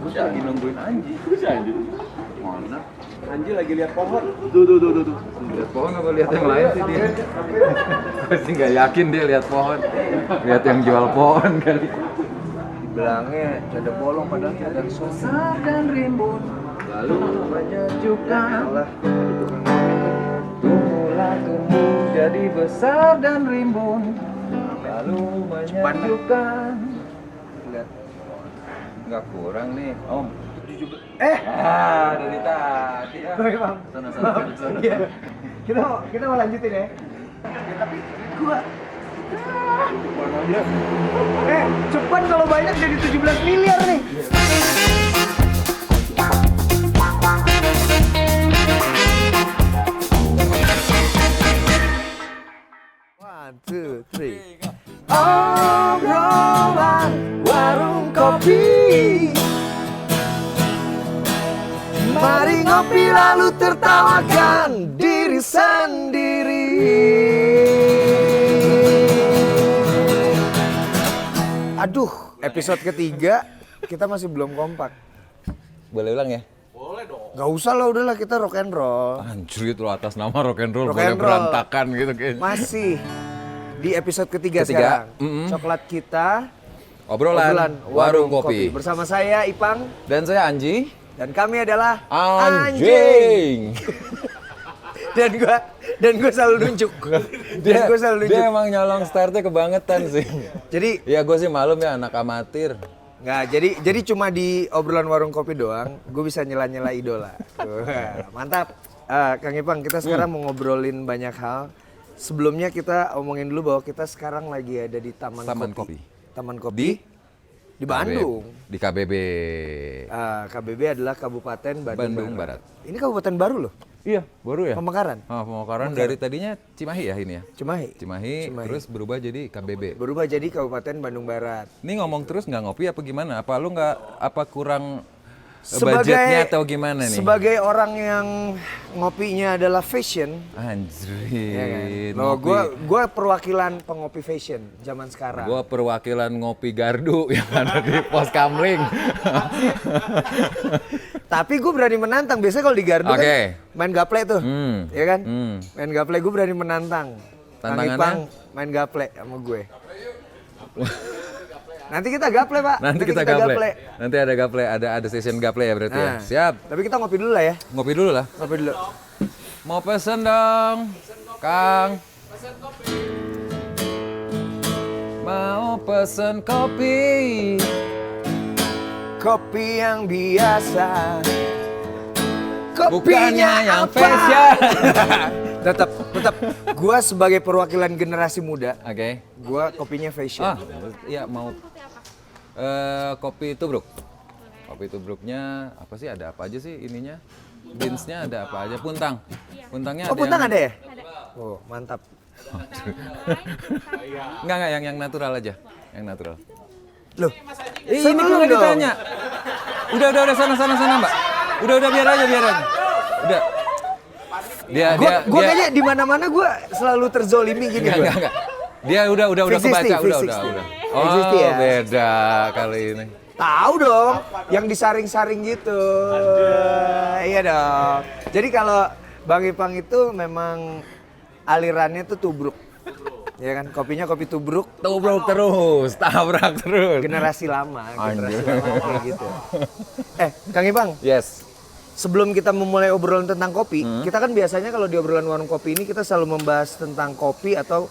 Gue lagi nungguin Anji. Mana? Anji lagi lihat pohon. Tuh. Lihat pohon apa lihat yang lain sih dia? Gue sih nggak yakin dia lihat pohon. Lihat yang jual pohon kali. Bilangnya ada bolong padahal ada susah dan rimbun. Lalu Menyejukkan. Tumbuh jadi besar dan rimbun. Lalu menyejukkan. Lihat. nggak kurang nih, Om. Dari tadi. Sorry, Bang. Sana. Iya. Kita mau lanjutin ya. Tapi gua cepat kalau banyak jadi 17 miliar nih. One, two, three. Obrolan warung kopi. Mari ngopi lalu tertawakan diri sendiri. Aduh, episode ketiga kita masih belum kompak. Boleh ulang ya? Gak usah lah, udahlah kita rock and roll. Anjir itu atas nama rock and roll Rock boleh and roll. berantakan gitu kayaknya. Masih di episode ketiga Ketiga, sekarang. Coklat kita, Obrolan warung kopi. Bersama saya Ipang Dan saya Anji. dan kami adalah Anjing. Dan gue selalu nunjuk. Dia emang nyolong startnya kebangetan sih. Jadi Ya gue sih malum ya anak amatir. nggak, jadi cuma di obrolan warung kopi doang, gue bisa nyela-nyela idola. Mantap. Kang Ipang, kita sekarang mau ngobrolin banyak hal. Sebelumnya kita omongin dulu bahwa kita sekarang lagi ada di Taman Kopi. Taman Kopi di Bandung. Di KBB. KBB adalah Kabupaten Bandung Barat. Ini kabupaten baru loh, Iya, baru ya. Pemekaran. Pemekaran dari tadinya Cimahi ya ini ya. Cimahi. Terus berubah jadi KBB. Berubah jadi Kabupaten Bandung Barat. Ini ngomong terus nggak ngopi apa gimana? Apa lu nggak kurang Sebagai- budgetnya atau gimana nih? Sebagai orang yang ngopinya adalah fashion, Anjir. ya kan? Loh, gue perwakilan pengopi fashion zaman sekarang. Gua perwakilan ngopi gardu yang ada di Pos Kamling. Tapi gue berani menantang. Biasanya kalau di Gardu Oke. kan main gaple tuh, ya kan? Main gaple gue berani menantang. Kang Tantangannya? Ipang main gaple sama gue. Nanti kita gaple, Pak. Nanti kita gaple. Nanti ada gaple, ada session gaple ya berarti ya. Nah, Siap. Tapi kita ngopi dulu lah ya. Ngopi dulu lah. Ngopi dulu. Mau pesen dong, Kang. Mau pesen kopi. Kopi yang biasa. Bukannya yang apa? fashion. tetap gua sebagai perwakilan generasi muda, Oke. gua kopinya fashion. Iya mau kopi tubruk. Kopi tubruknya apa sih? Ada apa aja sih ininya? Beansnya ada apa aja? Puntangnya Oh, ada. puntang yang... ada ya? Oh, mantap. Enggak yang natural aja. Yang natural. Loh, Ini sebelum kok nggak dong. ditanya. Udah sana Mbak. Udah biar aja. Udah. Gua kayaknya di mana-mana gua selalu terzolimi gini gua. Enggak. Dia udah kebaca, udah. Oh, ya? beda kali ini. Tahu dong, yang disaring-saring gitu. Iya dong. Jadi kalau Bang Ipang itu memang alirannya tuh tubruk. Ya kan, kopinya kopi tubruk. Tubruk terus, tabrak terus. Generasi lama Anjir. kayak gitu. Kang Ipang, Yes. sebelum kita memulai obrolan tentang kopi, kita kan biasanya kalau di obrolan warung kopi ini kita selalu membahas tentang kopi atau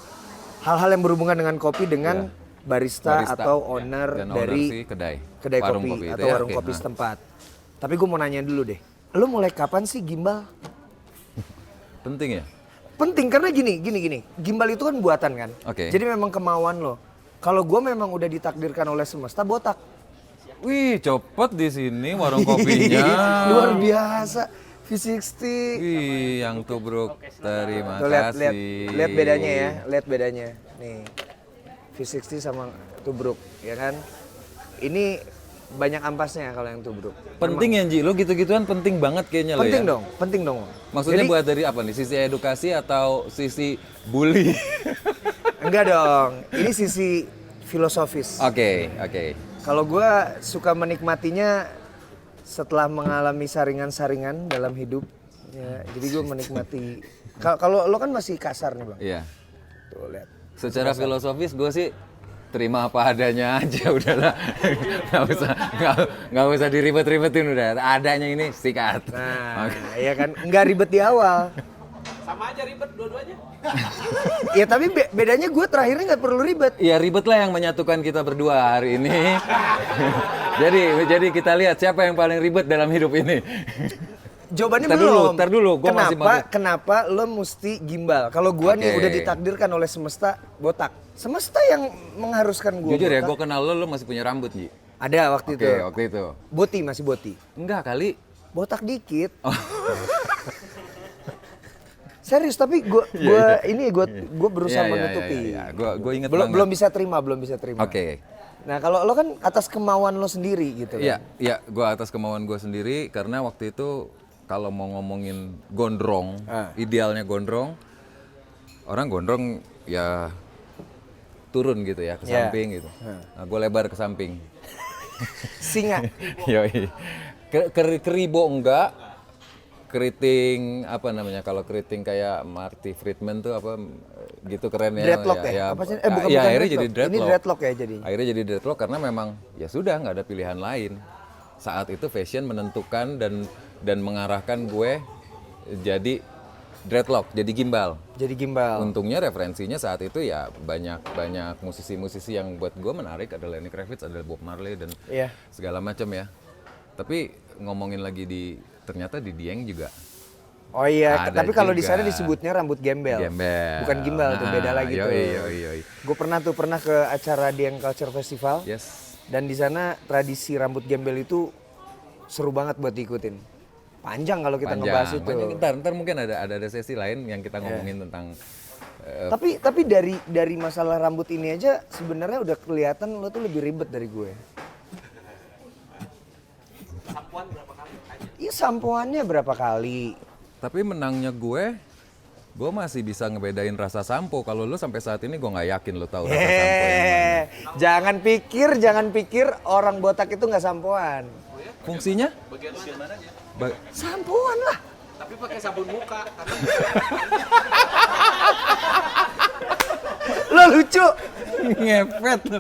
hal-hal yang berhubungan dengan kopi dengan barista atau owner Dan dari si kedai kopi warung kopi itu atau ya, warung oke. kopi setempat. Tapi gue mau nanya dulu deh, lu mulai kapan sih gimbal? Penting ya? Penting karena gini, gimbal itu kan buatan kan. Oke. Jadi memang kemauan lo. Kalau gue memang udah ditakdirkan oleh semesta botak. Wih, cepet di sini warung kopinya. Luar biasa. V60. Wih, yang tubruk. Terima Tuh, kasih. lihat bedanya ya, lihat bedanya. Nih, V60 sama tubruk, ya kan? Ini banyak ampasnya kalau yang tubruk. Penting ya Ji, lo gitu-gituan penting banget kayaknya lo ya. Penting dong. Maksudnya Jadi, buat dari apa nih? Sisi edukasi atau sisi bully? enggak dong, ini sisi filosofis. Oke. Kalau gue suka menikmatinya setelah mengalami saringan-saringan dalam hidup, ya, jadi gue menikmati. Kalau lo kan masih kasar nih bang. Iya. Tuh lihat. Secara filosofis gue sih terima apa adanya aja udahlah. nggak usah diribet-ribetin udah. Adanya ini sikat. Nah, iya kan, nggak ribet di awal. Sama aja ribet dua-duanya. Ya tapi bedanya gue terakhirnya nggak perlu ribet. Ya ribet lah yang menyatukan kita berdua hari ini. jadi kita lihat siapa yang paling ribet dalam hidup ini. Jawabannya Tar dulu, gua masih kenapa lo mesti gimbal? Kalau gue nih udah ditakdirkan oleh semesta botak. Semesta yang mengharuskan gue. Jujur ya, gue kenal lo masih punya rambut Ji. Ada waktu itu. Waktu itu. Masih boti. Enggak kali. Botak dikit. Serius, tapi gue berusaha menutupi. Gue inget banget. Belum bisa terima. Oke. Nah kalau lo kan atas kemauan lo sendiri gitu kan? Iya, gue atas kemauan gue sendiri karena waktu itu kalau mau ngomongin gondrong, idealnya gondrong, orang gondrong ya turun gitu ya ke samping gitu. Nah, gue lebar ke samping. Singa. Yoi. Keribo enggak, keriting apa namanya, kalau keriting kayak Marty Friedman tuh apa gitu keren ya. Dreadlock ya? Apa sih? Bukan akhirnya dreadlock. jadi dreadlock. Ini dreadlock ya jadi? Akhirnya jadi dreadlock karena memang ya sudah nggak ada pilihan lain. Saat itu fashion menentukan dan mengarahkan gue jadi dreadlock, jadi gimbal. Jadi gimbal. Untungnya referensinya saat itu ya banyak musisi-musisi yang buat gue menarik, ada Lenny Kravitz, ada Bob Marley dan segala macam ya. Tapi ngomongin lagi ternyata di Dieng juga. Oh iya, ada tapi kalau di juga. sana disebutnya rambut gembel. Bukan gimbal tuh, beda lagi tuh. Yoi. Gue pernah ke acara Dieng Culture Festival. Yes. Dan di sana tradisi rambut gembel itu seru banget buat diikutin. Panjang kalau kita ngebahas itu. Ntar mungkin ada sesi lain yang kita ngomongin tentang. Tapi dari masalah rambut ini aja sebenarnya udah kelihatan lo tuh lebih ribet dari gue. Sampoan berapa kali? Iya sampoannya berapa kali. Tapi menangnya gue masih bisa ngebedain rasa sampo. Kalau lo sampai saat ini gue nggak yakin lo tahu rasa sampo yang mana. Jangan pikir orang botak itu nggak sampoan. Fungsinya? Bagian mananya? Sampoan lah. Tapi pakai sabun muka. Lo lucu. Ngepet lo.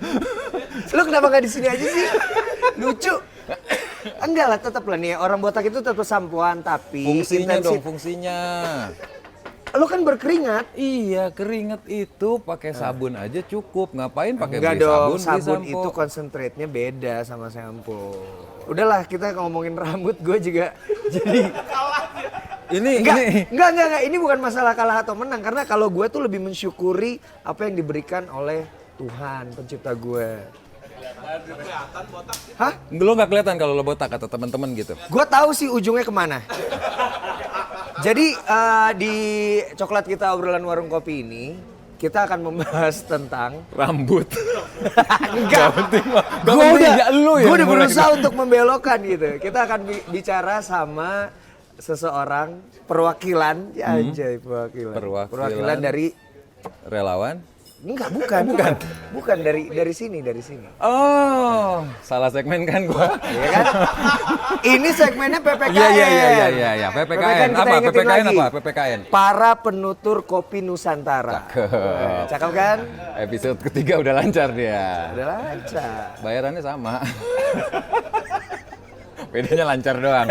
Lo kenapa nggak di sini aja sih? Lucu. Enggak lah, tetap lah nih orang botak itu tetap sampoan tapi Fungsinya. Lo kan berkeringat. Iya, keringat itu pakai sabun aja cukup. Ngapain pakai Enggak beli dong, beli sabun sampo? itu konsentrate-nya beda sama sampo. Udahlah, kita ngomongin rambut gue juga jadi Enggak, ini bukan masalah kalah atau menang karena kalau gue tuh lebih mensyukuri apa yang diberikan oleh Tuhan pencipta gue. Hah? Lo nggak kelihatan kalau lo botak kata teman-teman gitu. Gue tahu sih ujungnya kemana. Jadi di coklat kita obrolan warung kopi ini kita akan membahas tentang Rambut. enggak. Gue udah berusaha untuk membelokkan gitu. Kita akan bicara sama seseorang perwakilan, ya anjay perwakilan dari Relawan. Enggak, bukan dari sini. Oh, salah segmen kan gua. Iya kan? Ini segmennya PPKN. Iya. PPKN kita apa? ingetin PPKN lagi. apa? PPKN. Para penutur kopi Nusantara. Cakep kan? Episode ketiga udah lancar dia. Udah lancar. Bayarannya sama. Bedanya lancar doang.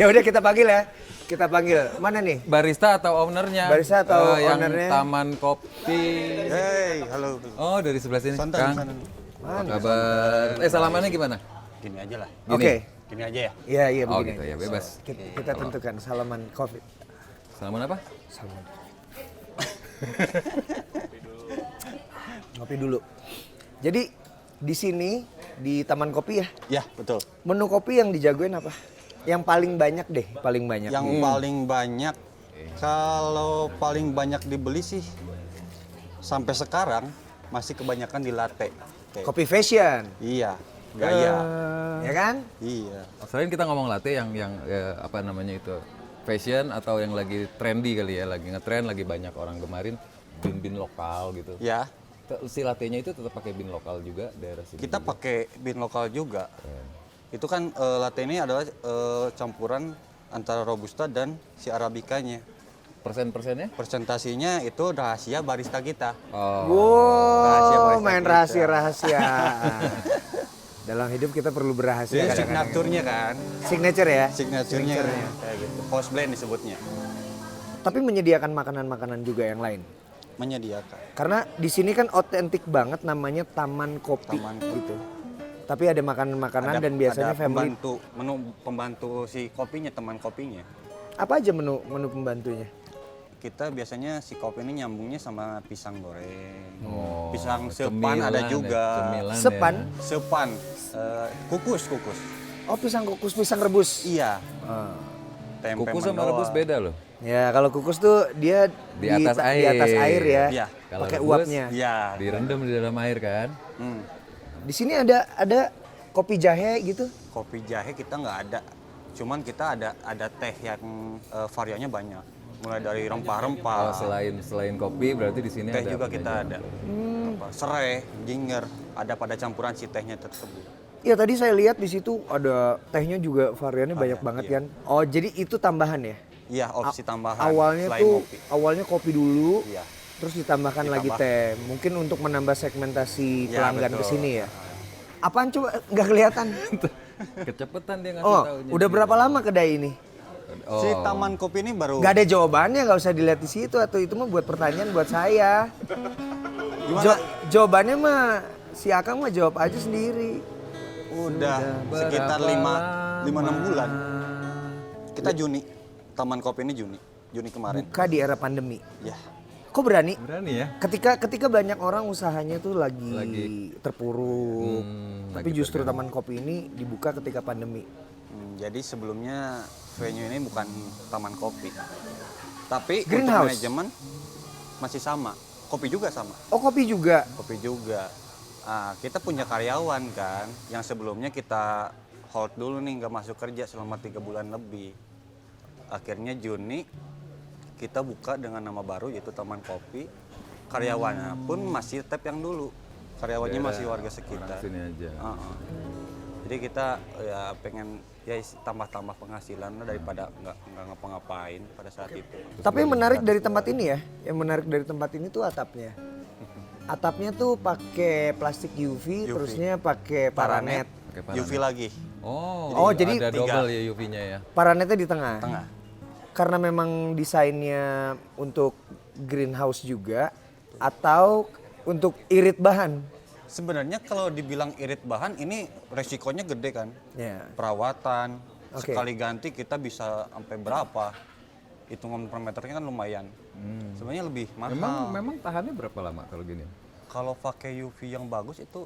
Ya udah kita panggil ya. Kita panggil. Mana nih? Barista atau ownernya? Barista atau yang ownernya? Taman Kopi. Hey, halo. Oh, dari sebelah sini. Santai, Kang. santai. Apa kabar? Salamannya gimana? Gini aja lah. Gini? Oke. Gini aja ya. Iya Oh begini. gitu ya, bebas. Kita tentukan salaman COVID. Salaman apa? Salaman. Ngopi dulu. Jadi di sini di Taman Kopi ya. Ya, betul. Menu kopi yang dijagoin apa? Yang paling banyak deh, paling banyak. Yang paling banyak, kalau paling banyak dibeli sih sampai sekarang masih kebanyakan di latte. Kayak- Kopi fashion. Iya. gaya. Ya kan? Iya. Selain kita ngomong latte yang apa namanya itu fashion atau yang lagi trendy kali ya, lagi ngetren, lagi banyak orang gemarin bin-bin lokal gitu. Ya, Si latte-nya itu tetap pakai bin lokal juga daerah sini. kita juga. pakai bin lokal juga. Itu kan latte ini adalah campuran antara robusta dan si arabikanya. Persen-persennya? Persentasinya itu rahasia barista kita. Oh. Rahasia Wow, barista main kita. rahasia-rahasia. Dalam hidup kita perlu berrahasia. Jadi kadang-kadang. signaturnya kan, Signature ya? signaturnya kayak gitu. House blend disebutnya. Tapi menyediakan makanan-makanan juga yang lain. Menyediakan. Karena di sini kan otentik banget namanya Taman Kopi Taman Kopi. gitu. Tapi ada makanan-makanan dan biasanya ada family. menu pembantu si kopinya, teman kopinya. Apa aja menu pembantunya? Kita biasanya si kopi ini nyambungnya sama pisang goreng, Oh, pisang sepan cemilan ada ya, juga, cemilan Sepan? ya. sepan, kukus. Oh, pisang kukus, pisang rebus. Iya, Ah. tempe Kukus sama mendoan. rebus beda loh. Ya, kalau kukus tuh dia Di atas di atas air. air ya. Iya. Kalau Pakai rebus, uapnya. Iya. Direndam di dalam air kan. Hmm. Di sini ada kopi jahe gitu. Kopi jahe kita nggak ada, cuman kita ada teh yang variannya banyak, mulai dari Oh, rempah-rempah. selain kopi berarti di sini Teh ada juga apa kita aja? ada, apa, serai, ginger, ada pada campuran si tehnya tersebut. Ya tadi saya lihat di situ ada tehnya juga variannya banyak banget iya. kan. Oh, jadi itu tambahan ya? Iya, opsi tambahan. Awalnya selain tuh kopi. awalnya kopi dulu. Iya. Terus ditambahkan lagi Ditambah. teh. Mungkin untuk menambah segmentasi Ya, pelanggan ke betul. sini ya. Apaan coba nggak kelihatan? Kecepetan dia ngasih Oh, taunya. udah berapa lama kedai ini? Oh. Si taman kopi ini baru. Gak ada jawabannya, nggak usah dilihat di situ atau itu mah buat pertanyaan buat saya. Gimana? Jawabannya mah si Akang mah jawab aja sendiri. Udah sekitar 5-6 bulan. Kita Juni. Taman kopi ini Juni kemarin. Buka di era pandemi. Ya. Kok berani? Berani ya? Ketika banyak orang usahanya tuh lagi terpuruk. Tapi lagi justru Taman Kopi ini dibuka ketika pandemi. Jadi sebelumnya venue ini bukan taman kopi. Tapi untuk Greenhouse. manajemen masih sama. Kopi juga sama. Oh, kopi juga. Kopi juga. Ah, kita punya karyawan kan, yang sebelumnya kita hold dulu nih, nggak masuk kerja selama 3 bulan lebih. Akhirnya Juni kita buka dengan nama baru yaitu Taman Kopi. Karyawannya pun masih tetap yang dulu. Karyawannya masih warga sekitar. Orang sini aja. Jadi kita ya pengen ya tambah-tambah penghasilan lah daripada nggak ngapa-ngapain pada saat itu. Tapi yang menarik dari tempat ini ya, yang menarik dari tempat ini tuh atapnya. Atapnya tuh pakai plastik UV, terusnya pakai paranet. Pakai paranet. UV lagi. Oh, jadi ada tiga. double ya UV-nya ya. Paranetnya di tengah. Tengah. Karena memang desainnya untuk greenhouse juga atau untuk irit bahan. Sebenarnya kalau dibilang irit bahan ini resikonya gede kan. Ya. Perawatan, Oke. sekali ganti kita bisa sampai berapa. Hitungan per meternya kan lumayan. Sebenarnya lebih mahal. Memang tahannya berapa lama kalau gini? Kalau pakai UV yang bagus itu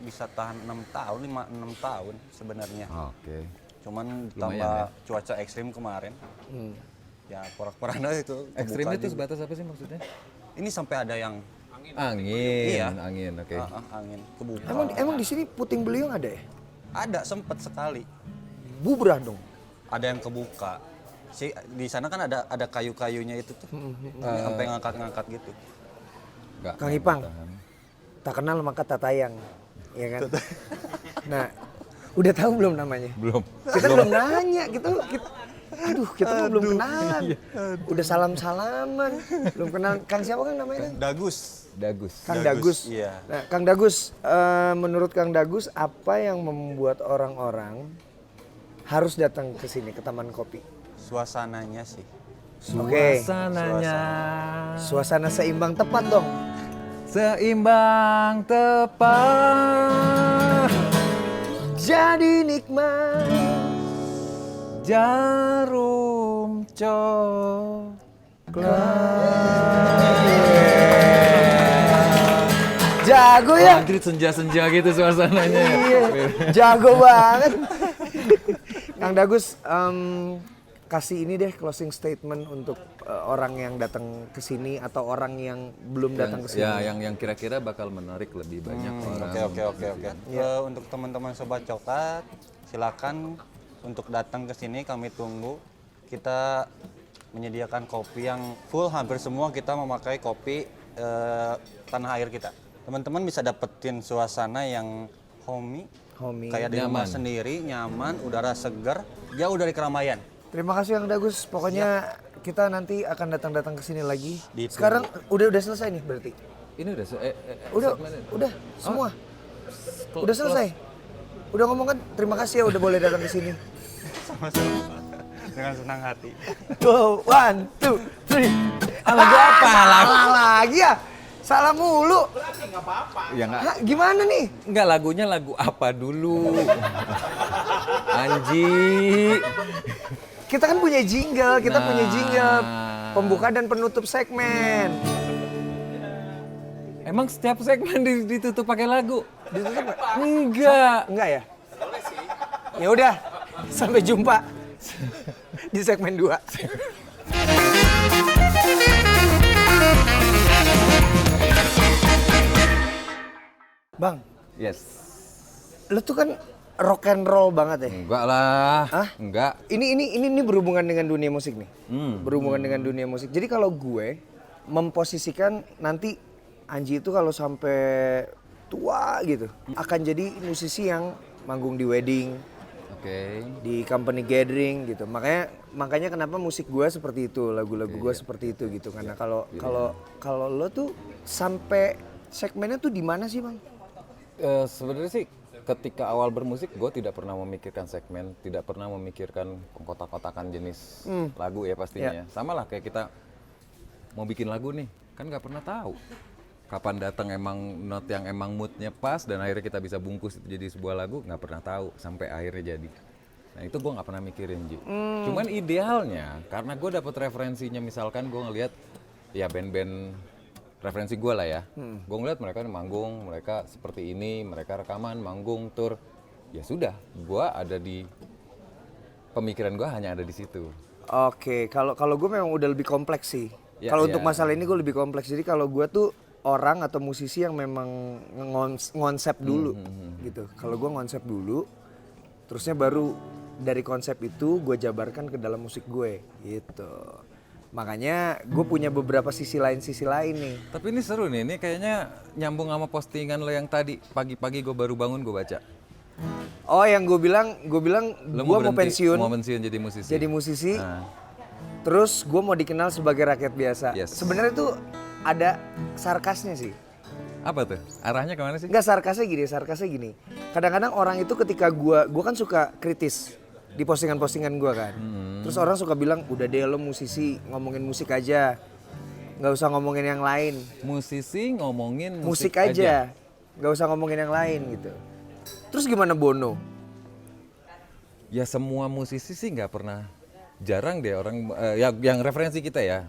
bisa tahan 6 tahun, 5-6 tahun sebenarnya. Oke. Cuman Lumayan tambah cuaca ekstrim kemarin. Ya porak-poranda itu. Ekstrim kebuka itu juga. sebatas apa sih maksudnya? Ini sampai ada yang Angin. Iya. Angin, oke. angin kebuka. Emang di sini puting beliung ada ya? Ada sempet sekali. Bubrah dong. Ada yang kebuka. Di sana kan ada kayu-kayunya itu tuh. Sampai ngangkat-ngangkat gitu. Nggak, Kang nggak Ipang. tahan. Tak kenal maka tak tayang. Iya kan? Nah, udah tahu belum namanya? Belum. Kita belum nanya, kita mah belum kenalan. Udah salam-salaman, belum kenal. Kang siapa Kang namanya? Kang? Dagus. Dagus. Kang Dagus, Dagus. iya. Nah, Kang Dagus, menurut Kang Dagus apa yang membuat orang-orang harus datang ke sini ke Taman Kopi? Suasananya sih. Oke. Suasananya. Suasana seimbang tepat dong. Seimbang tepat. Jadi nikmat. Jarum coklat. Jago ya? Anjir senja-senja gitu suasananya. Iya, jago banget. Kang Dagus, kasih ini deh closing statement untuk orang yang datang ke sini atau orang yang belum datang ke sini. Ya, yang kira-kira bakal menarik lebih banyak orang. Oke. Untuk teman-teman Sobat Coklat, silakan untuk datang ke sini, kami tunggu. Kita menyediakan kopi yang full, hampir semua kita memakai kopi tanah air kita. Teman-teman bisa dapetin suasana yang homey, kayak di rumah sendiri, nyaman, udara segar, jauh dari keramaian. Terima kasih Kang Dagus. Pokoknya kita nanti akan datang ke sini lagi. Ditunggu. Sekarang udah selesai nih berarti. Ini udah Udah semua. Udah selesai. Udah ngomong kan terima kasih ya udah boleh datang ke sini. Sama-sama. Dengan senang hati. Go, 1, 2, 3. Lagu apa? Salah lagi ya? Salah mulu. Berarti nggak apa-apa. Ya nggak. Hah, gimana nih? Enggak, lagunya lagu apa dulu? Anji. Kita kan punya jingle, pembuka dan penutup segmen. Emang setiap segmen ditutup pakai lagu? Ditutup nggak? Enggak ya? Ya udah, sampai jumpa di segmen 2. Bang, Yes. lu tuh kan rock and roll banget ya? Enggak lah. Hah? Enggak. Ini berhubungan dengan dunia musik nih. Hmm. Berhubungan dengan dunia musik. Jadi kalau gue memposisikan nanti Anji itu kalau sampai tua gitu akan jadi musisi yang manggung di wedding, Oke. di company gathering gitu. Makanya kenapa musik gue seperti itu, lagu-lagu gue seperti itu gitu. Karena kalau lo tuh sampai segmennya tuh di mana sih, Bang? Sebenarnya sih ketika awal bermusik gue tidak pernah memikirkan segmen, tidak pernah memikirkan kotak-kotakan jenis lagu ya pastinya. Sama lah kayak kita mau bikin lagu nih, kan nggak pernah tahu kapan datang emang not yang emang moodnya pas dan akhirnya kita bisa bungkus itu jadi sebuah lagu, nggak pernah tahu sampai akhirnya jadi. Nah itu gue nggak pernah mikirin Ji. Cuman idealnya karena gue dapet referensinya, misalkan gue ngelihat ya band-band referensi gue lah ya, gue ngeliat mereka manggung, mereka seperti ini, mereka rekaman, manggung, tour, ya sudah, gue ada di pemikiran gue hanya ada di situ. Oke, kalau gue memang udah lebih kompleks sih. Ya, Kalau ya. untuk masalah ini gue lebih kompleks. Jadi kalau gue tuh orang atau musisi yang memang ngonsep dulu gitu. Kalau gue ngonsep dulu, terusnya baru dari konsep itu gue jabarkan ke dalam musik gue gitu. Makanya gue punya beberapa sisi lain nih. Tapi ini seru nih, ini kayaknya nyambung sama postingan lo yang tadi, pagi-pagi gue baru bangun gue baca. Oh yang gue bilang Lo gue mau pensiun. Mau pensiun jadi musisi. Jadi musisi. Nah. Terus gue mau dikenal sebagai rakyat biasa. Yes. Sebenarnya tuh ada sarkasnya sih. Apa tuh? Arahnya kemana sih? Enggak, sarkasnya gini. Kadang-kadang orang itu ketika gue kan suka kritis di postingan-postingan gue kan. Terus orang suka bilang, udah deh lo musisi ngomongin musik aja, nggak usah ngomongin yang lain. Musisi ngomongin Musik aja, nggak usah ngomongin yang lain gitu. Terus gimana Bono? Ya semua musisi sih nggak pernah, jarang deh orang yang referensi kita ya.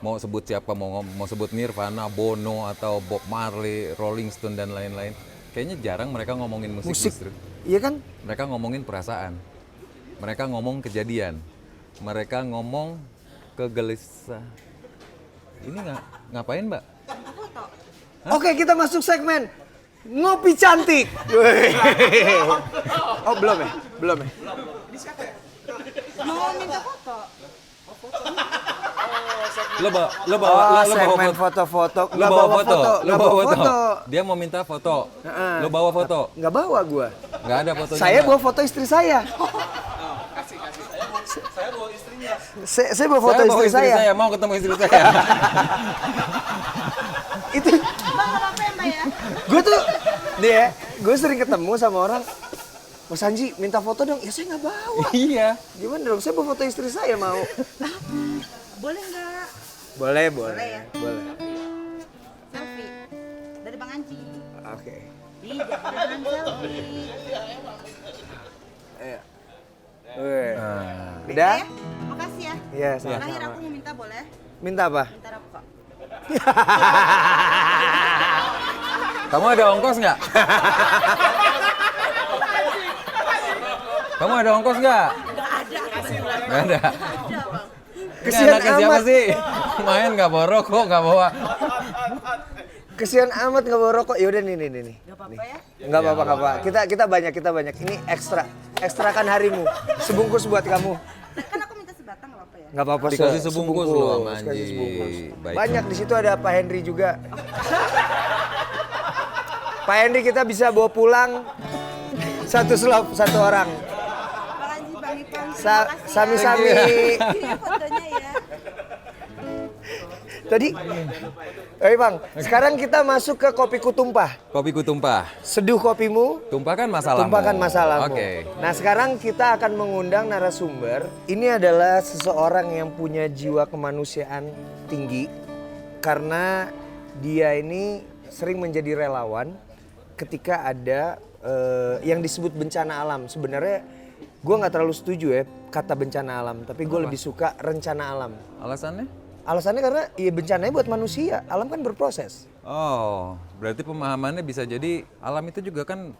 Mau sebut siapa, mau sebut Nirvana, Bono atau Bob Marley, Rolling Stone dan lain-lain. Kayaknya jarang mereka ngomongin musik justru. Iya kan? Mereka ngomongin perasaan. Mereka ngomong kejadian. Mereka ngomong kegelisah. Ini ngapain, Mbak? Oke, kita masuk segmen Ngopi Cantik. Oh, belum ya? Mau minta foto? Lo bawa segmen foto-foto. Nggak bawa foto. Dia mau minta foto. Lo bawa foto. Nggak bawa gua. Nggak ada fotonya. Saya Mbak. bawa foto istri saya. Saya bawa istrinya. Saya bawa foto istri saya. Mau ketemu istri saya. Itu Bang, nggak apa-apa ya Mbak ya? gue sering ketemu sama orang. Mas Anji minta foto dong. Ya saya nggak bawa. Iya. Gimana dong? Saya bawa foto istri saya mau. Boleh nggak? Boleh. Ya? Boleh. Selfie dari Bang Anji. Oke. Ih, jangan selfie. Ayo. Nah. Udah? Ya, makasih ya. Iya, Terakhir sama-sama. aku mau minta boleh? Minta apa? Minta rokok. Kamu ada ongkos nggak? Kamu ada ongkos nggak? Nggak ada. Nggak ada. Ada, Bang. Kesian Ini anaknya siapa amat. sih? Main nggak bawa rokok, nggak bawa. Kesian amat nggak bawa rokok. Yaudah nih. Gak apa-apa ya. Nggak apa-apa. Kita banyak. Ini ekstra. Ekstrakan harimu. Sebungkus buat kamu. Kan aku minta sebatang gak apa-apa ya. Nggak apa-apa. Dikasih sebungkus loh sama Dikasih Anji. sebungkus. Baik. Banyak di situ ada Pak Henry juga. Pak Henry kita bisa bawa pulang satu slop satu orang. Bang Anji, Bang Ipang, Sami-sami. Ini fotonya ya. Tadi, Bang, sekarang kita masuk ke kopiku tumpah. Kopiku tumpah. Seduh kopimu, Tumpahkan masalahmu. tumpahkan masalahmu. Oke. Nah sekarang kita akan mengundang narasumber. Ini adalah seseorang yang punya jiwa kemanusiaan tinggi. Karena dia ini sering menjadi relawan ketika ada yang disebut bencana alam. Sebenarnya gue nggak terlalu setuju ya kata bencana alam. Tapi gue lebih suka rencana alam. Alasannya? Alasannya karena ya bencananya buat manusia. Alam kan berproses. Oh, berarti pemahamannya bisa jadi alam itu juga kan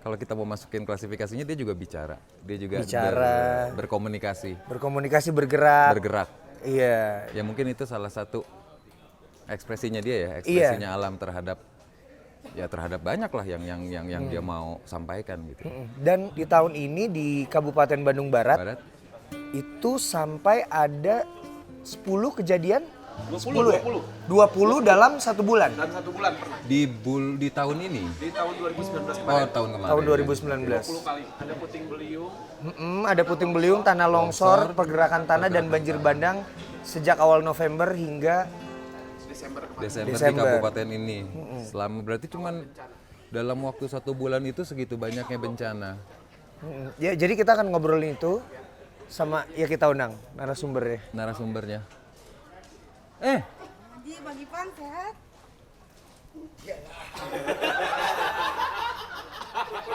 kalau kita mau masukin klasifikasinya dia juga bicara. Dia juga Bicara. berkomunikasi, Berkomunikasi, bergerak. bergerak. Iya. Ya mungkin itu salah satu ekspresinya dia ya, ekspresinya alam terhadap banyak lah yang dia mau sampaikan gitu. Dan di tahun ini di Kabupaten Bandung Barat, Barat itu sampai ada 10 kejadian 20 dalam 1 bulan dan 1 bulan pernah di tahun ini. di tahun 2019 Oh, kemarin tahun kemarin. tahun 2019. 20 kali ada puting beliung Ada puting beliung, tanah longsor, pergerakan tanah dan banjir bandang sejak awal November hingga Desember kemarin. Desember di Desember. kabupaten ini. Selama berarti cuman dalam waktu 1 bulan itu segitu banyaknya bencana. ya jadi kita akan ngobrolin itu sama ya kita undang narasumbernya. Narasumbernya. Anji, Bang Ipang sehat?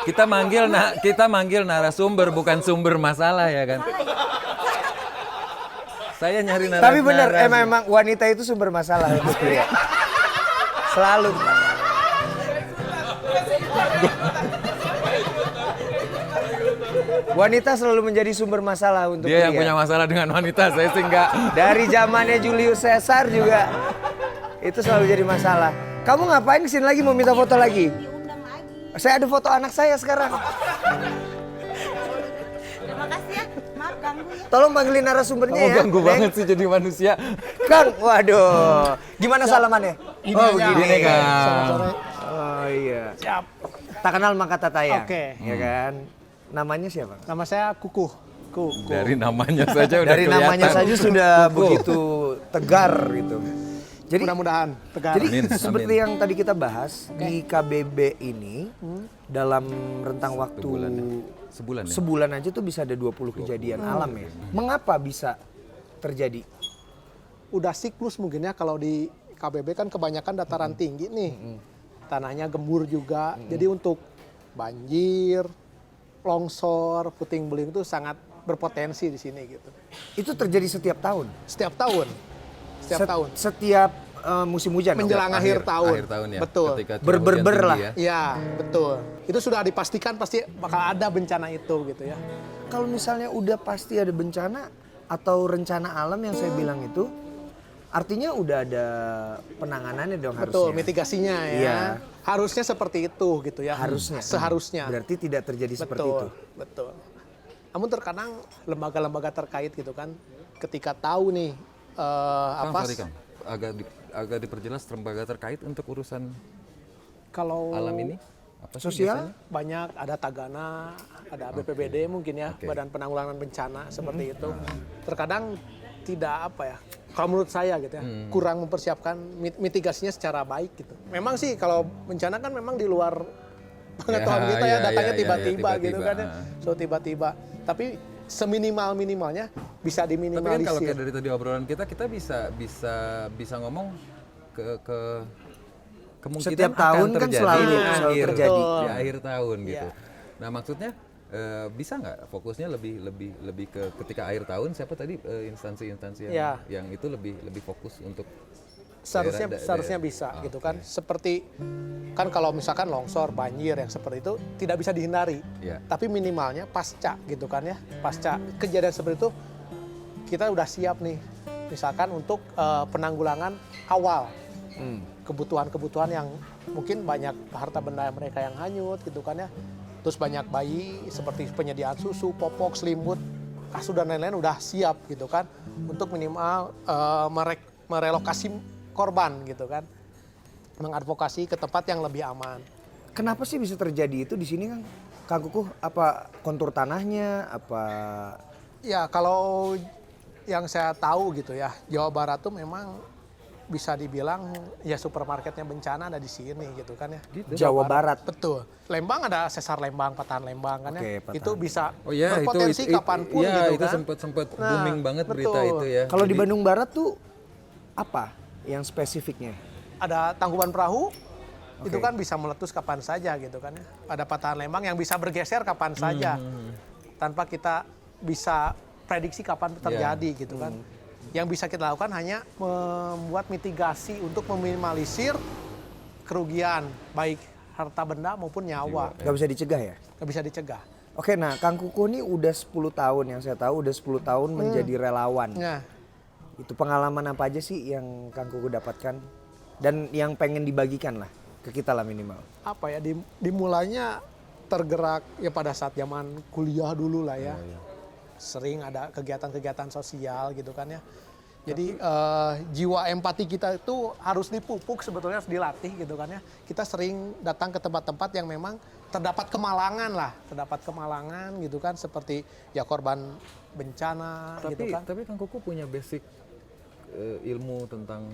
Kita manggil narasumber bukan sumber masalah ya kan. Saya nyari narasumber. Tapi benar emang wanita itu sumber masalah untuk pria. Selalu. Wanita selalu menjadi sumber masalah untuk Dia yang pria. punya masalah dengan wanita, saya sih enggak. Dari zamannya Julius Caesar juga itu selalu jadi masalah. Kamu ngapain kesini lagi mau minta foto lagi? Diundang lagi. Saya ada foto anak saya sekarang. Terima kasih ya. Maaf ganggu ya. Tolong panggilin narasumbernya Kamu ya. ganggu Neng. banget sih jadi manusia. Kang, waduh. Gimana salamannya? Begini kan. Oh iya. Siap. Tak kenal maka tak tayang. Oke. Ya kan? Namanya siapa? Nama saya Kukuh. Dari namanya saja udah Dari namanya kelihatan. saja sudah begitu tegar gitu. Jadi Mudah-mudahan tegar. Jadi Amin, seperti amin. yang tadi kita bahas di KBB ini dalam rentang waktu Sebulan ya? sebulan aja tuh bisa ada 20 kejadian alam ya. Mengapa bisa terjadi? Udah siklus mungkin ya kalau di KBB kan kebanyakan dataran tinggi nih. Tanahnya gembur juga. Jadi untuk banjir, longsor, puting beliung itu sangat berpotensi di sini gitu. Itu terjadi setiap tahun. Setiap tahun. Setiap tahun. Setiap musim hujan. dong? Menjelang akhir tahun. Akhir tahun ya. Betul. Ketika curah Berber-ber hujan lah. tinggi ya. Iya, betul. Itu sudah dipastikan pasti bakal ada bencana itu gitu ya. Kalau misalnya udah pasti ada bencana atau rencana alam yang saya bilang itu, artinya udah ada penanganannya dong Betul, harusnya. mitigasinya ya. Iya. Harusnya seperti itu gitu ya. Harusnya. Seharusnya. Berarti tidak terjadi seperti itu. Betul. Namun terkadang lembaga-lembaga terkait gitu kan, ketika tahu nih Kang, apa sorry Kang. Agak diperjelas lembaga terkait untuk urusan kalau alam ini. Apa sih Sosial? biasanya? banyak ada Tagana, ada BPBD mungkin ya, Oke. Badan Penanggulangan Bencana seperti itu. Terkadang tidak apa ya, kalau menurut saya gitu ya, kurang mempersiapkan mitigasinya secara baik gitu. Memang sih kalau bencana kan memang di luar pengetahuan kita ya, datanya tiba-tiba gitu kan ya. So tiba-tiba. Tapi seminimal-minimalnya bisa Tapi kan diminimalisir. kalau kayak dari tadi obrolan kita bisa ngomong ke kemungkinan Setiap akan tahun kan terjadi selalu di selalu akhir, terjadi. di akhir tahun gitu. Iya. Nah maksudnya bisa nggak fokusnya lebih ke ketika akhir tahun siapa tadi instansi-instansi Iya. yang itu lebih fokus untuk seharusnya bisa gitu kan. Seperti kan kalau misalkan longsor, banjir yang seperti itu tidak bisa dihindari. Iya. Tapi minimalnya pasca gitu kan ya. Pasca kejadian seperti itu kita udah siap nih. Misalkan untuk penanggulangan awal. Kebutuhan-kebutuhan yang mungkin banyak harta benda mereka yang hanyut gitu kan ya. Terus banyak bayi seperti penyediaan susu, popok, selimut, kasur dan lain-lain udah siap gitu kan. Untuk minimal merelokasi korban gitu kan. Mengadvokasi ke tempat yang lebih aman. Kenapa sih bisa terjadi itu di sini Kang Kukuh? Apa kontur tanahnya? Apa Ya kalau yang saya tahu gitu ya, Jawa Barat tuh memang bisa dibilang ya supermarketnya bencana ada di sini gitu kan ya. Jawa Barat? Betul. Lembang ada sesar Lembang, patahan Lembang kan ya. Oke, patahan. Itu bisa Oh ya, berpotensi kapanpun iya, gitu itu kan. sempat Nah, booming banget berita betul. itu ya. kalau di Jadi- Bandung Barat tuh apa yang spesifiknya? Ada Tangkuban Perahu, itu Oke. kan bisa meletus kapan saja gitu kan ya. Ada patahan Lembang yang bisa bergeser kapan saja. Tanpa kita bisa prediksi kapan terjadi gitu kan. Yang bisa kita lakukan hanya membuat mitigasi untuk meminimalisir kerugian baik harta benda maupun nyawa. Gak bisa dicegah ya? Nggak bisa dicegah. Oke, nah Kang Kukuh ini udah 10 tahun yang saya tahu udah 10 tahun menjadi relawan. Nah, Itu pengalaman apa aja sih yang Kang Kukuh dapatkan dan yang pengen dibagikan lah ke kita lah minimal. apa ya dimulainya tergerak ya pada saat zaman kuliah dulu lah ya. Sering ada kegiatan-kegiatan sosial gitu kan ya. Jadi jiwa empati kita itu harus dipupuk sebetulnya, harus dilatih gitu kan ya. Kita sering datang ke tempat-tempat yang memang terdapat kemalangan gitu kan, seperti ya korban bencana gitu kan. Tapi Kang Kukuh punya basic ilmu tentang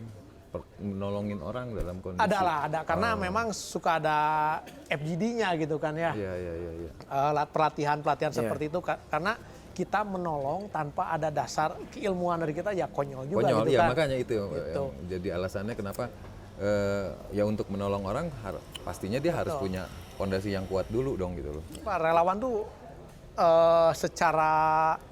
menolongin orang dalam kondisi. Ada karena memang suka ada FGD-nya gitu kan ya. Iya. Pelatihan seperti itu karena kita menolong tanpa ada dasar keilmuan dari kita ya konyol juga Konyol, gitu ya kan. makanya itu Gitu. yang jadi alasannya kenapa ya untuk menolong orang pastinya dia harus punya fondasi yang kuat dulu dong gitu loh. Pak, relawan tuh secara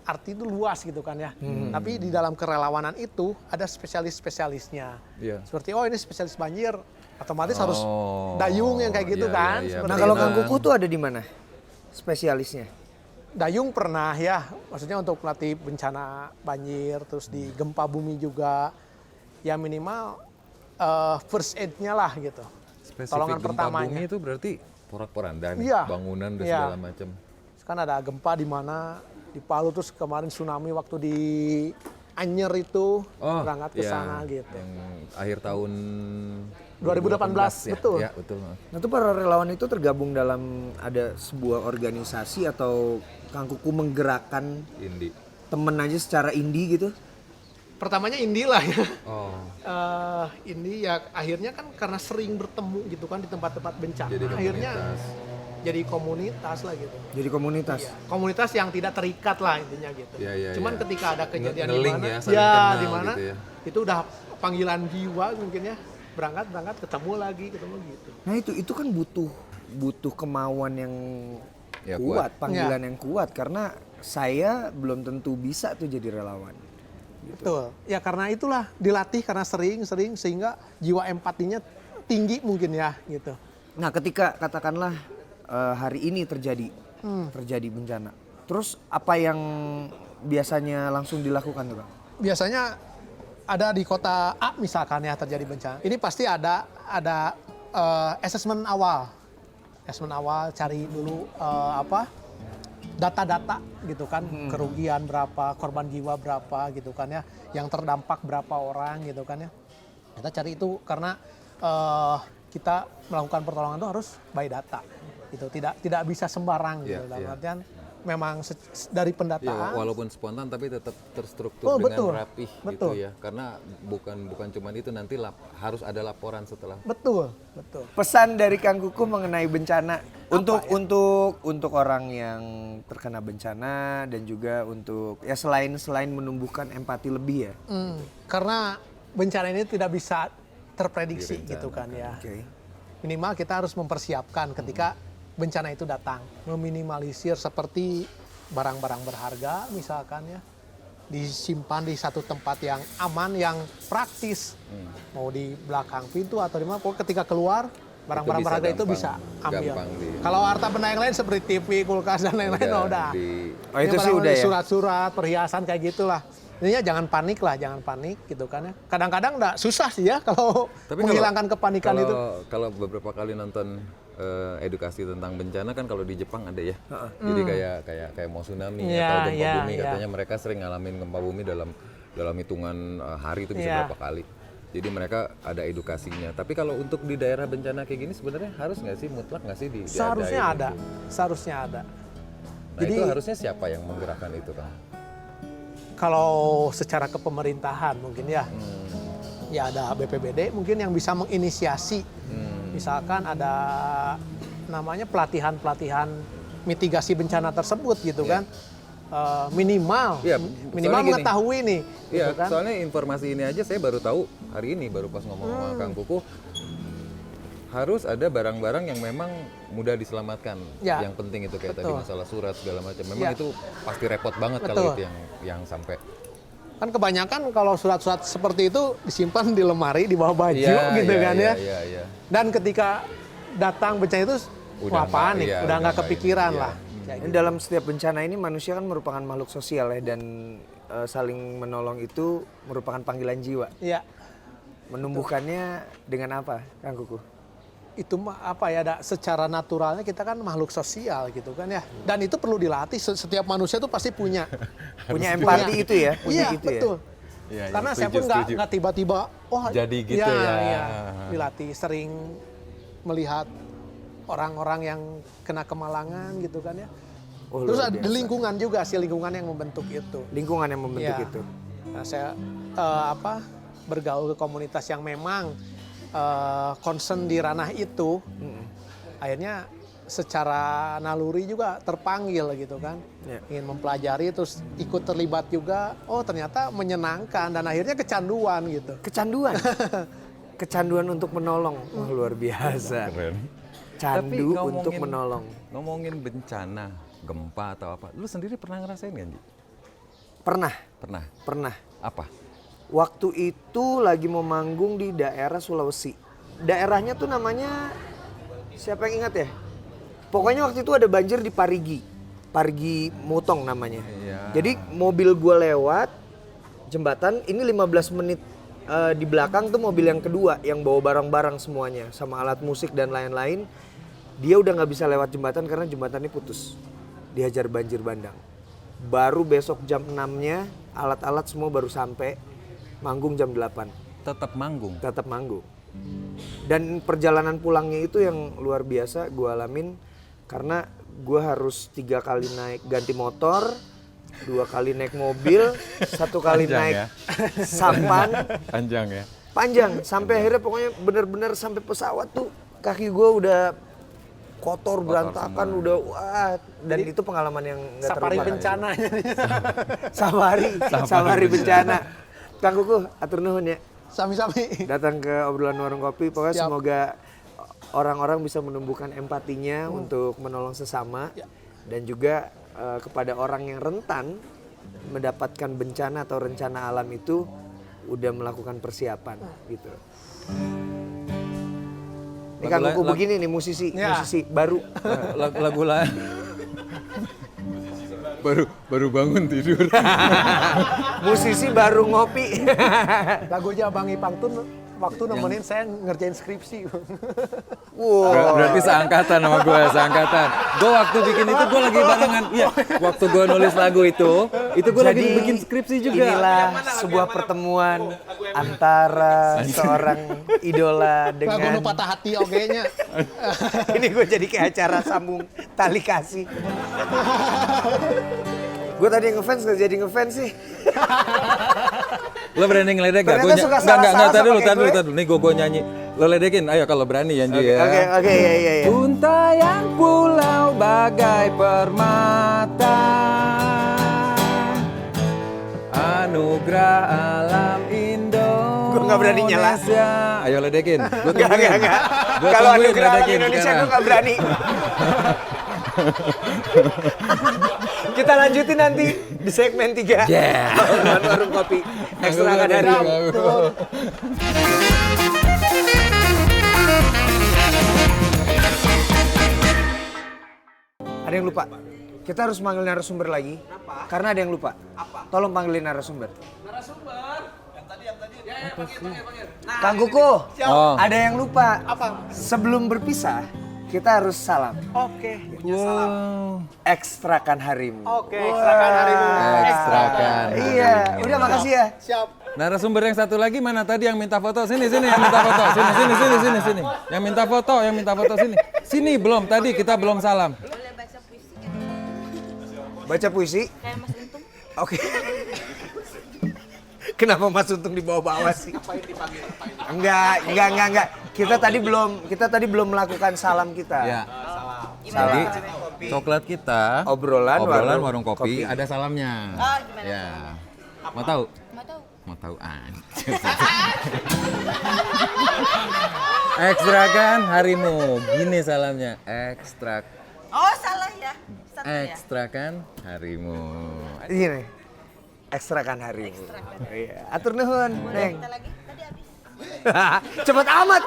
arti itu luas gitu kan ya. Tapi di dalam kerelawanan itu ada spesialis-spesialisnya. Iya. Seperti ini spesialis banjir, otomatis harus dayung yang kayak gitu iya, kan. iya, Seperti Nah kalau itu. Kang Kukuh tuh ada di mana spesialisnya? Dayung pernah ya, maksudnya untuk pelatih bencana banjir, terus di gempa bumi juga. Ya minimal first aid-nya lah gitu. Spesifik Tolongan gempa pertamanya. bumi itu berarti porak-poranda nih, Iya. bangunan dan Iya. segala macam. Kan ada gempa di mana di Palu, terus kemarin tsunami waktu di Anyer itu berangkat ke sana gitu. Yang akhir tahun 2018, ya? betul. Ya, betul. Nah tuh para relawan itu tergabung dalam ada sebuah organisasi atau Kang Kukuh menggerakkan Indi. temen aja secara indie gitu? Pertamanya Indi lah ya. Oh, Indi ya akhirnya kan karena sering bertemu gitu kan di tempat-tempat bencana. jadi Akhirnya komunitas. jadi komunitas lah gitu. Jadi komunitas. Iya, komunitas yang tidak terikat lah intinya gitu. Iya, Cuman iya. ketika ada kejadian di Nge-link mana, ya, saling kenal di mana gitu ya. itu udah panggilan jiwa mungkin ya. Berangkat ketemu lagi gitu. Nah itu kan butuh kemauan yang Ya, kuat, kuat. panggilan yang kuat karena saya belum tentu bisa tuh jadi relawan. Betul. Ya karena itulah dilatih karena sering sehingga jiwa empatinya tinggi mungkin ya gitu. Nah ketika katakanlah hari ini terjadi bencana, terus apa yang biasanya langsung dilakukan tuh Bang? Biasanya ada di kota A misalkan ya terjadi bencana. Ini pasti ada asesmen awal. Asesmen awal cari dulu data-data gitu kan, kerugian berapa, korban jiwa berapa gitu kan ya, yang terdampak berapa orang gitu kan ya. Kita cari itu karena kita melakukan pertolongan itu harus by data. Gitu. Tidak bisa sembarang gitu. Iya, Dalam iya. artian memang dari Ya, pendataan. walaupun spontan tapi tetap terstruktur Oh, dengan betul. rapih Betul. gitu ya. Karena bukan cuma itu, nanti harus ada laporan setelah. Betul. Pesan dari Kang Kukuh mengenai bencana untuk orang yang terkena bencana dan juga untuk ya selain menumbuhkan empati lebih ya. Karena bencana ini tidak bisa terprediksi gitu kan ya. Oke. Minimal kita harus mempersiapkan ketika bencana itu datang, meminimalisir seperti barang-barang berharga misalkan ya, disimpan di satu tempat yang aman, yang praktis. Mau di belakang pintu atau di mana, pokoknya ketika keluar barang-barang bisa berharga itu gampang- bisa ambil. gampang Kalau harta benda yang lain seperti TV, kulkas dan lain-lain udah. Oh itu sih udah ya. Surat-surat, perhiasan kayak gitulah. Intinya jangan panik lah, jangan panik gitu kan ya. Kadang-kadang nggak susah sih ya kalau menghilangkan kepanikan itu. Kalau beberapa kali nonton edukasi tentang bencana kan kalau di Jepang ada ya. Jadi kayak mau tsunami Iya, atau gempa iya, bumi iya. katanya mereka sering ngalamin gempa bumi dalam hitungan hari itu bisa Iya. berapa kali. Jadi mereka ada edukasinya. Tapi kalau untuk di daerah bencana kayak gini sebenarnya harus nggak sih, mutlak nggak sih Seharusnya diadain ada, gitu? seharusnya ada. Nah Jadi- itu harusnya siapa yang menggerakkan itu kan? Kalau secara kepemerintahan mungkin ya, ya ada BPBD mungkin yang bisa menginisiasi. Misalkan ada namanya pelatihan-pelatihan mitigasi bencana tersebut gitu kan. Minimal, Iya, minimal soalnya gini. mengetahui nih. Iya, gitu kan. soalnya informasi ini aja saya baru tahu hari ini, baru pas ngomong sama Kang Kuku. Harus ada barang-barang yang memang mudah diselamatkan. Ya. Yang penting itu kayak tadi Betul. masalah surat segala macam. Memang Ya. itu pasti repot banget kalau Betul. itu yang sampai. Kan kebanyakan kalau surat-surat seperti itu disimpan di lemari di bawah baju Iya, gitu iya, kan iya, ya. Iya, iya. Dan ketika datang bencana itu Udah wah panik, nggak- iya, udah udah nggak nggak kepikiran ini, iya. lah. Kayak Ini dalam setiap bencana ini manusia kan merupakan makhluk sosial ya, dan saling menolong itu merupakan panggilan jiwa. Iya, Menumbuhkannya dengan apa, Kang Kuku? itu mah apa ya, secara naturalnya kita kan makhluk sosial gitu kan ya. Dan itu perlu dilatih, setiap manusia tuh pasti punya. Punya empati itu ya? Punya Iya, itu betul. Iya, Karena iya, saya setuju, pun setuju. nggak tiba-tiba, oh Jadi gitu ya. Iya, dilatih, sering melihat orang-orang yang kena kemalangan gitu kan ya. Oh, Terus luar ada biasa. lingkungan juga sih, lingkungan yang membentuk itu. Lingkungan yang membentuk Iya. itu. Nah, saya bergaul ke komunitas yang memang concern di ranah itu, akhirnya secara naluri juga terpanggil gitu kan, Ya. ingin mempelajari, terus ikut terlibat juga. Oh ternyata menyenangkan dan akhirnya kecanduan gitu. Kecanduan. Kecanduan untuk menolong. Wah, luar biasa. Keren. Candu Tapi untuk menolong. Ngomongin bencana, gempa atau apa, lu sendiri pernah ngerasain nggak, Ji? Pernah, Pernah. pernah. Apa? Waktu itu lagi mau manggung di daerah Sulawesi. Daerahnya tuh namanya, siapa yang ingat ya? Pokoknya waktu itu ada banjir di Parigi. Parigi Motong namanya. Iya. Jadi mobil gua lewat jembatan, ini 15 menit di belakang tuh mobil yang kedua yang bawa barang-barang semuanya sama alat musik dan lain-lain. Dia udah nggak bisa lewat jembatan karena jembatannya putus. Dihajar banjir bandang. Baru besok jam 6-nya alat-alat semua baru sampai. Manggung jam 8. Tetap manggung. Tetap manggung. Dan perjalanan pulangnya itu yang luar biasa gue alamin. Karena gue harus 3 kali naik ganti motor, 2 kali naik mobil, 1 kali Panjang naik ya? sampan. Panjang ya. Panjang. Sampai akhirnya pokoknya bener-bener sampai pesawat tuh kaki gue udah kotor berantakan, semua. udah wah. Dan itu pengalaman yang gak Safari terlupakan. bencana. Safari bencana. Kang Kuku, atur nuhun ya. Sami-sami. Datang ke obrolan warung kopi, pokoknya Siap. semoga orang-orang bisa menumbuhkan empatinya untuk menolong sesama. Ya. Dan juga kepada orang yang rentan mendapatkan bencana atau rencana alam itu udah melakukan persiapan gitu. Ini Kang Kuku begini nih musisi baru. Lagu lain. baru bangun tidur. Musisi baru ngopi. Lagunya Bang Ipang tuh waktu nemenin saya ngerjain skripsi. Wow. Berarti seangkatan sama gue, seangkatan. Gue waktu bikin itu gue lagi barengan. Iya, waktu gue nulis lagu itu gue lagi Jadi, bikin skripsi juga. Inilah sebuah pertemuan antara seorang idola Lagu dengan nu patah hati ogenya. ini gue jadi kayak acara sambung tali kasih. Gue tadi ngefans gak jadi ngefans sih. Lo berani ngeledek gak? Ternyata suka salah-salah Enggak, sama kayak tar gue. dulu. Nih gue nyanyi. Lo ledekin, ayo kalau berani ya, Ji ya. Oke, iya. Untayan pulau bagai permata, anugerah alam Indonesia. Gue nggak berani nyala. Ayo ledekin. Gue Enggak. Kalau anugerah alam Indonesia gue gak berani. Kita lanjutin nanti di segmen 3. Warung kopi. Ekstra kan hari. Ada yang lupa. Kita harus manggil narasumber lagi. Kenapa? Karena ada yang lupa. Apa? Tolong panggilin narasumber. Narasumber? Yang tadi. Ya, panggil. Nah, Kang Kuku, ada yang lupa. Apa? Sebelum berpisah, kita harus salam. Oke. Wow. Ekstrakan harimu. Oke, ekstrakan harimu. Ekstrakan. Iya, udah makasih ya. Siap. Narasumber yang satu lagi mana tadi yang minta foto? Sini yang minta foto. Sini. Yang minta foto sini. Sini belum tadi kita belum salam. Boleh baca puisi kan? Baca puisi? Kayak Mas Untung. Oke. Kenapa Mas Untung dibawa-bawa sih? Enggak. Kita tadi belum melakukan salam kita. Ya. Salam. Jadi coklat kita Obrolan warung kopi ada salamnya. Oh, gimana? Ya. Mau tahu? Mau tahu? Mau tahu Ekstrakan harimu. Gini salamnya. Oh, salah ya. Satu ya. Ekstrakan harimu. Ini ekstrakan harimu. Iya. Atur nuhun, Neng. Kita lagi. Tadi habis. Cepet amat.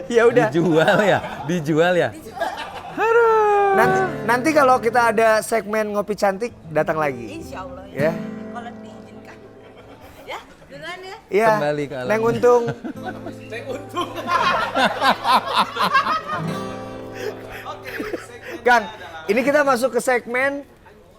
Ya udah. Dijual ya. Nanti kalau kita ada segmen ngopi cantik datang lagi. Insya Allah Ya. Kalau diizinkan. Ya, duluan ya. Iya. Kembali ke alam. Neng Untung. Kang, ini kita masuk ke segmen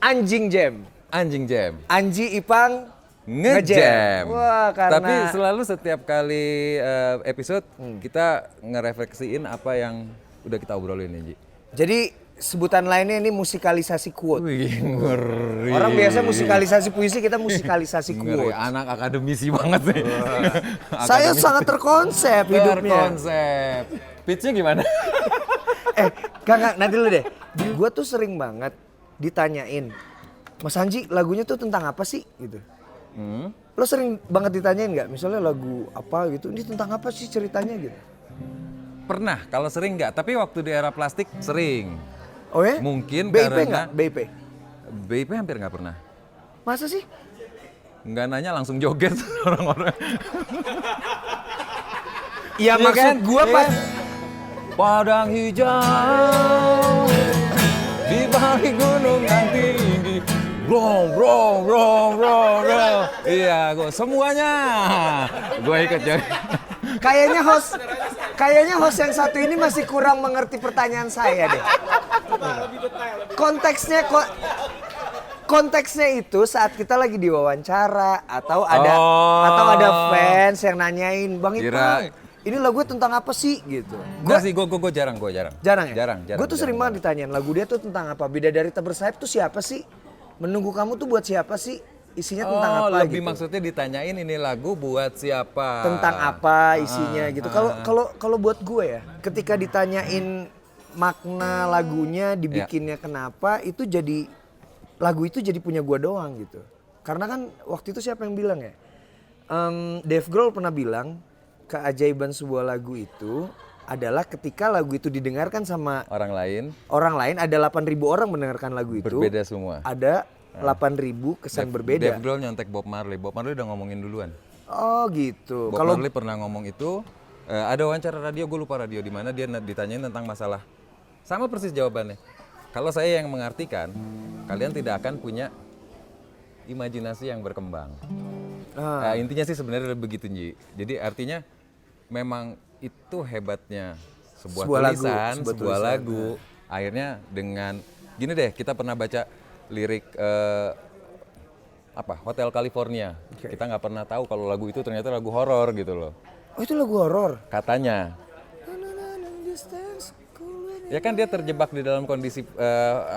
Anjing Jam. Anjing jam. Anji Ipang Ngejam. Wah, karena Tapi selalu setiap kali episode kita ngerefleksiin apa yang udah kita obrolin nih, Ji. jadi sebutan lainnya ini musikalisasi quote. Wih, ngeri. Orang biasa musikalisasi puisi, kita musikalisasi Ngeri, quote. anak akademisi banget nih. Saya sangat terkonsep hidupnya. Terkonsep. Pitch-nya gimana? Kang, nanti lu deh. Gue tuh sering banget ditanyain, Mas Anji lagunya tuh tentang apa sih gitu. Lo sering banget ditanyain nggak? Misalnya lagu apa gitu, ini tentang apa sih ceritanya gitu? Pernah, kalau sering nggak. Tapi waktu di era plastik sering. Oh ya? Mungkin BIP karena nggak? BIP? BIP hampir nggak pernah. Masa sih? Nggak nanya langsung joget orang-orang. Ya Iya maksud kan? gue pas Padang hijau di balik gunung yang tinggi. Rong. Iya, gue semuanya. Gue ikut jadi. Kayaknya host yang satu ini masih kurang mengerti pertanyaan saya deh. Konteksnya itu saat kita lagi diwawancara atau ada fans yang nanyain, Bang Ipang, ini lagunya tentang apa sih gitu. Gue jarang. Jarang ya? Jarang. Gue tuh sering banget ditanyain lagu dia tuh tentang apa. Bidadari Tak Bersayap tuh siapa sih? Menunggu Kamu tuh buat siapa sih? Isinya tentang apa lebih gitu. maksudnya ditanyain ini lagu buat siapa? Tentang apa isinya gitu. Kalau buat gue ya, ketika ditanyain makna lagunya, dibikinnya kenapa, itu jadi lagu itu jadi punya gue doang gitu. Karena kan waktu itu siapa yang bilang ya? Dave Grohl pernah bilang keajaiban sebuah lagu itu adalah ketika lagu itu didengarkan sama orang lain, ada 8.000 orang mendengarkan lagu itu. berbeda semua. Ada 8.000 kesan berbeda. Dave Grohl nyontek Bob Marley. Bob Marley udah ngomongin duluan. Oh gitu. Bob Marley pernah ngomong itu, ada wawancara radio, gue lupa radio di mana, dia ditanyain tentang masalah. Sama persis jawabannya. Kalau saya yang mengartikan, kalian tidak akan punya imajinasi yang berkembang. Intinya sih sebenarnya begitu, Nji. Jadi artinya memang itu hebatnya sebuah tulisan, sebuah lagu. Akhirnya dengan gini deh, kita pernah baca lirik Hotel California. Kita nggak pernah tahu kalau lagu itu ternyata lagu horor gitu loh. Oh itu lagu horor? Katanya. Ya kan dia terjebak di dalam kondisi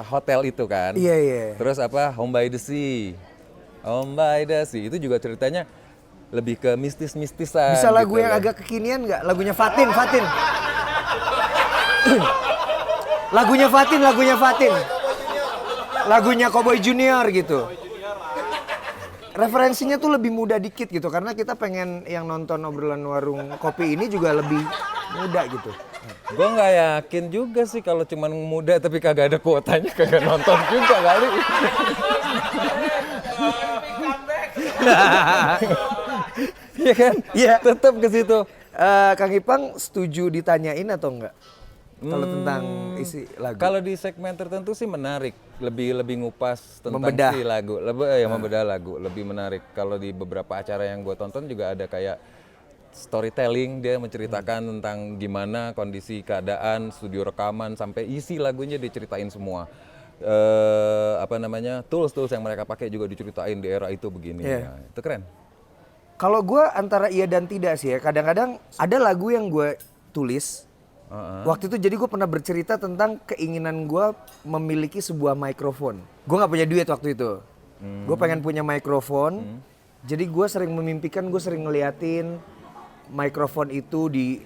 hotel itu kan. Iya. Terus Home by the Sea. Home by the Sea itu juga ceritanya lebih ke mistis-mistisan. Bisa lagu gitu yang loh. agak kekinian nggak? Lagunya Fatin. Lagunya Fatin. Lagunya Cowboy Junior gitu. referensinya tuh lebih muda dikit gitu karena kita pengen yang nonton obrolan warung kopi ini juga lebih muda gitu. Gue nggak yakin juga sih kalau cuman muda tapi kagak ada kuotanya kagak nonton juga kali. Iya kan? Iya. Tetap ke situ. Kang Ipang setuju ditanyain atau enggak? Kalau tentang isi lagu. Kalau di segmen tertentu sih menarik, lebih ngupas tentang Membedah. si lagu, membedah lagu, lebih menarik. Kalau di beberapa acara yang gue tonton juga ada kayak storytelling, dia menceritakan tentang gimana kondisi keadaan, studio rekaman sampai isi lagunya diceritain semua. Tools yang mereka pakai juga diceritain di era itu begini. Iya. Ya, itu keren. Kalau gue antara iya dan tidak sih ya. Kadang-kadang ada lagu yang gue tulis. Waktu itu jadi gue pernah bercerita tentang keinginan gue memiliki sebuah mikrofon. Gue nggak punya duit waktu itu. Gue pengen punya mikrofon. Jadi gue sering memimpikan, gue sering ngeliatin mikrofon itu di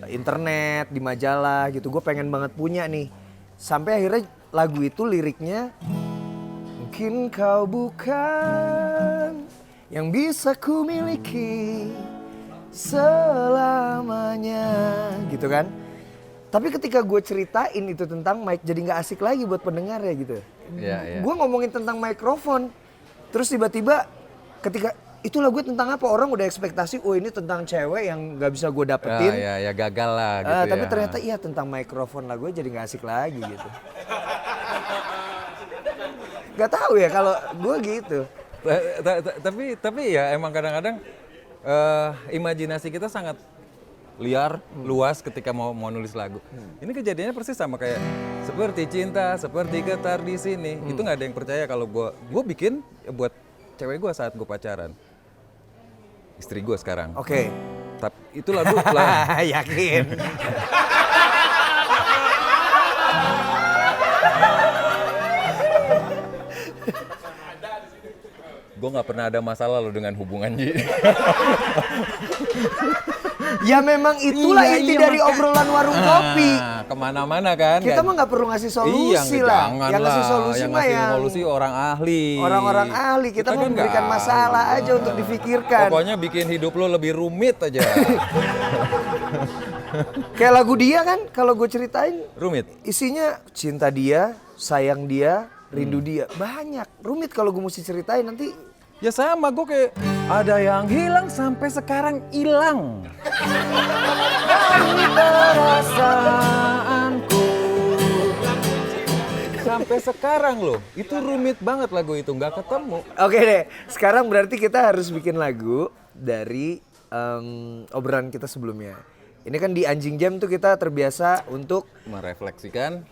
internet, di majalah gitu. Gue pengen banget punya nih. Sampai akhirnya lagu itu liriknya, mungkin kau bukan yang bisa ku miliki selamanya, gitu kan. Tapi ketika gue ceritain itu tentang mic jadi nggak asik lagi buat pendengar ya gitu. Iya. Gue ngomongin tentang mikrofon, terus tiba-tiba ketika itu lagu tentang apa, orang udah ekspektasi, oh ini tentang cewek yang nggak bisa gue dapetin. Ya gagal lah gitu ya. Tapi ternyata iya tentang mikrofon, lagunya jadi nggak asik lagi gitu. Gak tahu ya kalau gue gitu. Tapi ya emang kadang-kadang imajinasi kita sangat liar, luas ketika mau nulis lagu. Ini kejadiannya persis sama kayak seperti cinta, seperti getar di sini. Itu nggak ada yang percaya kalau gue bikin buat cewek gue saat gue pacaran, istri gue sekarang. Oke. Tapi itu lagu lah. Yakin. Gue nggak pernah ada masalah lo dengan hubungan Ji. Ya memang itulah Iya, inti iya, dari makanya. obrolan warung kopi. Kemana-mana kan. Kita kan? mah nggak perlu ngasih solusi Iya, lah. jangan Yang ngasih lah. solusi Yang mah ngasih yang solusi orang ahli. orang-orang ahli. Kita mau kan memberikan nggak masalah ahli. aja untuk difikirkan. Pokoknya bikin hidup lo lebih rumit aja. Kayak lagu dia kan, kalau gue ceritain Rumit. isinya cinta dia, sayang dia, rindu dia. Banyak. Rumit kalau gue mesti ceritain nanti. Ya sama, gue kayak ada yang hilang sampai sekarang hilang. Dari perasaanku. Sampai sekarang loh, itu rumit banget lagu itu, nggak ketemu. Oke deh, sekarang berarti kita harus bikin lagu dari obrolan kita sebelumnya. Ini kan di Anjing Jam tuh kita terbiasa untuk Merefleksikan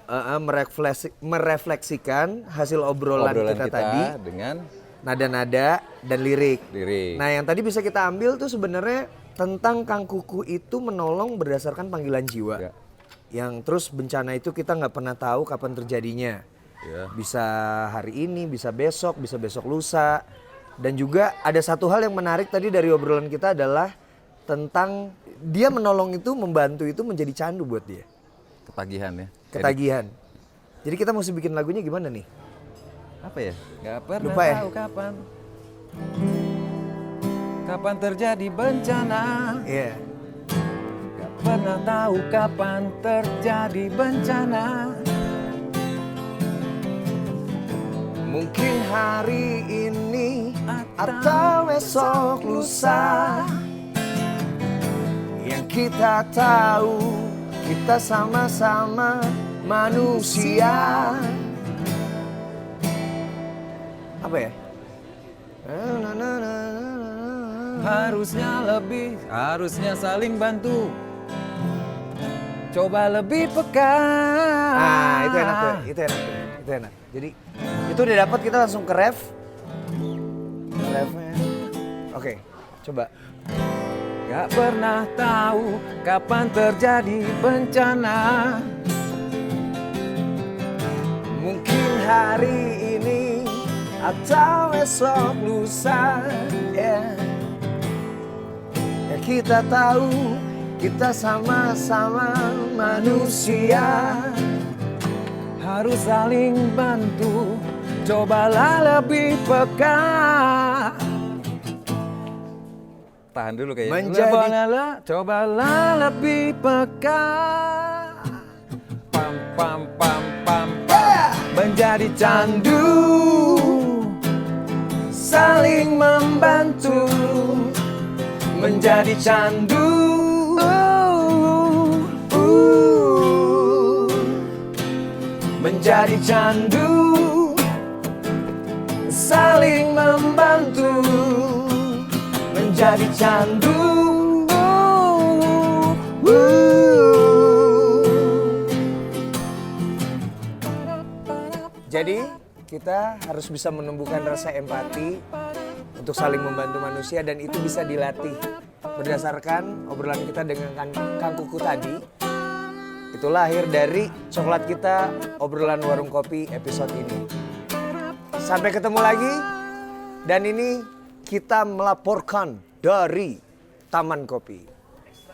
merefleksikan hasil obrolan kita tadi, dengan nada-nada dan lirik. lirik. Nah, yang tadi bisa kita ambil tuh sebenarnya tentang Kang Kuku itu menolong berdasarkan panggilan jiwa. Ya. Yang terus bencana itu kita nggak pernah tahu kapan terjadinya. Ya. Bisa hari ini, bisa besok lusa. Dan juga ada satu hal yang menarik tadi dari obrolan kita adalah tentang dia menolong itu, membantu itu menjadi candu buat dia. Ketagihan ya. Ketagihan. Jadi kita mesti bikin lagunya gimana nih? Apa ya? Gak pernah Lupa ya? tahu kapan terjadi bencana. Iya. Gak pernah tahu kapan terjadi bencana. Mungkin hari ini atau esok lusa. Yang kita tahu kita sama-sama manusia. Apa ya? Harusnya saling bantu. Coba lebih peka. Ah, itu enak tuh, itu enak. Jadi itu udah dapat, kita langsung ke ref. Refnya. Oke, coba. Gak pernah tahu kapan terjadi bencana. Mungkin hari ini atau esok lusa. Ya kita tahu kita sama-sama manusia. Harus saling bantu. Cobalah lebih peka. tahan dulu kayaknya. Menjadi- Cobalah lebih peka. Pam pam pam pam pam. Menjadi candu, saling membantu. Menjadi candu. Menjadi candu, saling membantu. Menjadi candu. Jadi kita harus bisa menumbuhkan rasa empati untuk saling membantu manusia dan itu bisa dilatih berdasarkan obrolan kita dengan Kang Kuku tadi. Itu lahir dari coklat kita obrolan warung kopi episode ini. Sampai ketemu lagi dan ini kita melaporkan dari Taman Kopi.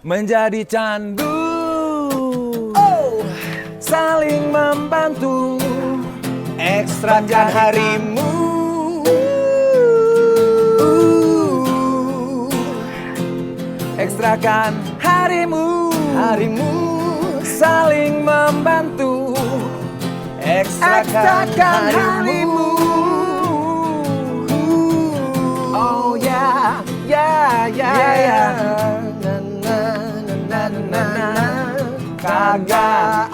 Menjadi candu, saling membantu. Ekstrakan harimu. Ekstrakan harimu, saling membantu. Ekstrakan harimu. Oh ya, ya, ya, ya. Kagak